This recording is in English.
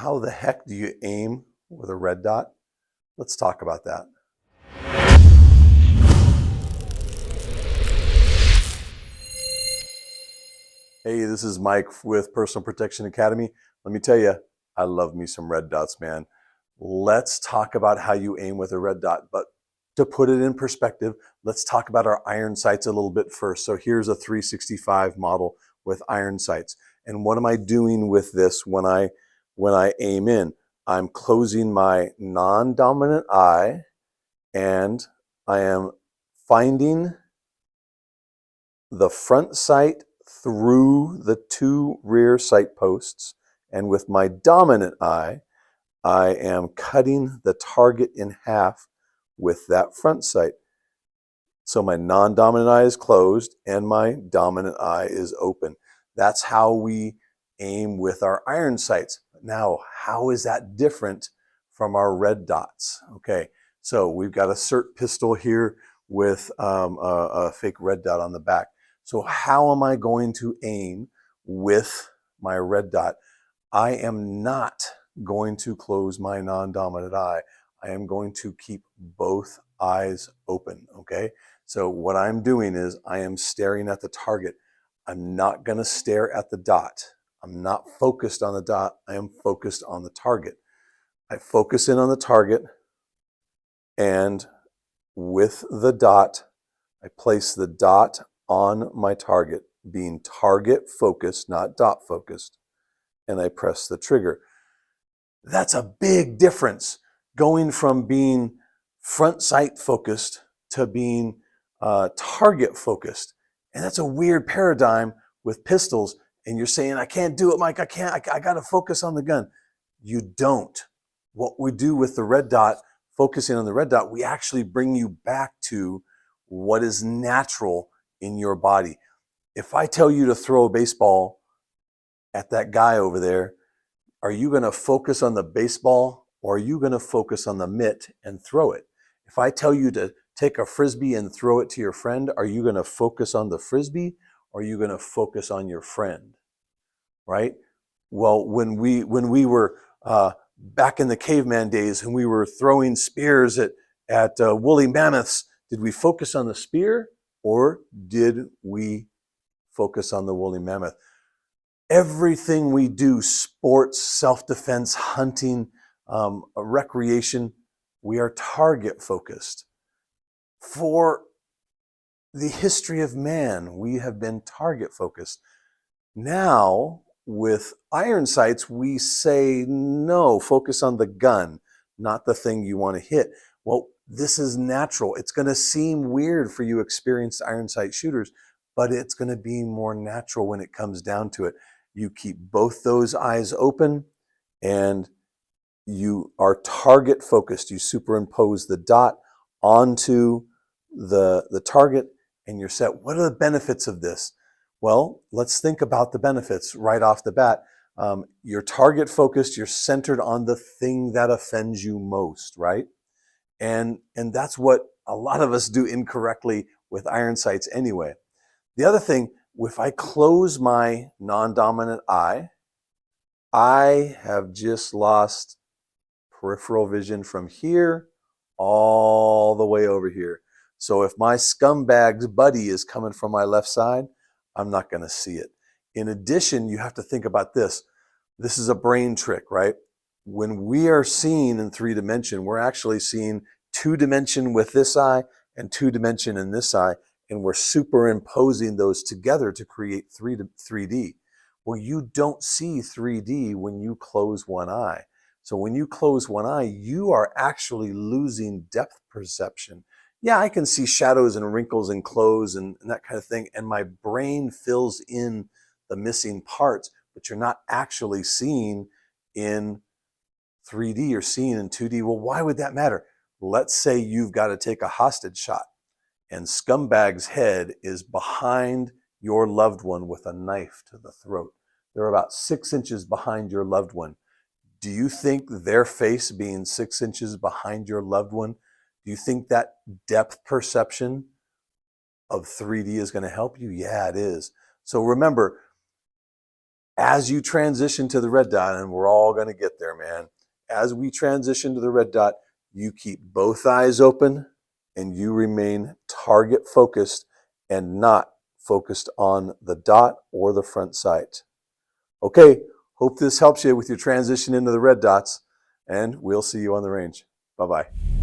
how the heck do you aim with a red dot? Let's talk about that. Hey, this is Mike with Personal Protection Academy. Let me tell you, I love me some red dots, man. Let's talk about how you aim with a red dot. But to put it in perspective, let's talk about our iron sights a little bit first. So here's a 365 model with iron sights. And what am I doing with this when I aim in? I'm closing my non-dominant eye and I am finding the front sight through the two rear sight posts, and with my dominant eye, I am cutting the target in half with that front sight. So my non-dominant eye is closed and my dominant eye is open. That's how we aim with our iron sights. Now, how is that different from our red dots? Okay, so we've got a SIRT pistol here with a fake red dot on the back. So how am I going to aim with my red dot? I am not going to close my non-dominant eye. I am going to keep both eyes open, okay? So what I'm doing is I am staring at the target. I'm not going to stare at the dot. I'm not focused on the dot. I am focused on the target. I focus in on the target, and with the dot, I place the dot on my target, being target focused, not dot focused, and I press the trigger. That's a big difference, going from being front sight focused to being target focused. And that's a weird paradigm with pistols. And you're saying, I can't do it, Mike. I can't. I got to focus on the gun. You don't. What we do with the red dot, focusing on the red dot, we actually bring you back to what is natural in your body. If I tell you to throw a baseball at that guy over there, are you going to focus on the baseball, or are you going to focus on the mitt and throw it? If I tell you to take a frisbee and throw it to your friend, are you going to focus on the frisbee, or are you going to focus on your friend? Right? Well, when we were back in the caveman days, and we were throwing spears at woolly mammoths, did we focus on the spear, or did we focus on the woolly mammoth? Everything we do, sports, self-defense, hunting, recreation, we are target focused. For the history of man, we have been target focused. Now, with iron sights, we say, no, focus on the gun, not the thing you want to hit. Well, this is natural. It's going to seem weird for you experienced iron sight shooters, but it's going to be more natural when it comes down to it. You keep both those eyes open and you are target focused. You superimpose the dot onto the target and you're set. What are the benefits of this? Well, let's think about the benefits right off the bat. You're target focused. You're centered on the thing that offends you most, right? And that's what a lot of us do incorrectly with iron sights anyway. The other thing, if I close my non-dominant eye, I have just lost peripheral vision from here all the way over here. So if my scumbag's buddy is coming from my left side, I'm not going to see it. In addition, you have to think about this. This is a brain trick, right? When we are seeing in 3-dimension, we're actually seeing 2-dimension with this eye and 2-dimension in this eye, and we're superimposing those together to create 3D. Well, you don't see 3D when you close one eye. So when you close one eye, you are actually losing depth perception. Yeah, I can see shadows and wrinkles and clothes and that kind of thing, and my brain fills in the missing parts, but you're not actually seeing in 3D, you're seeing in 2D. Well, why would that matter? Let's say you've got to take a hostage shot, and scumbag's head is behind your loved one with a knife to the throat. They're about 6 inches behind your loved one. Do you think their face being 6 inches behind your loved one, do you think that depth perception of 3D is going to help you? Yeah, it is. So remember, As you transition to the red dot, and we're all going to get there, man. As we transition to the red dot, you keep both eyes open and you remain target focused and not focused on the dot or the front sight. Okay, hope this helps you with your transition into the red dots, and we'll see you on the range. Bye-bye.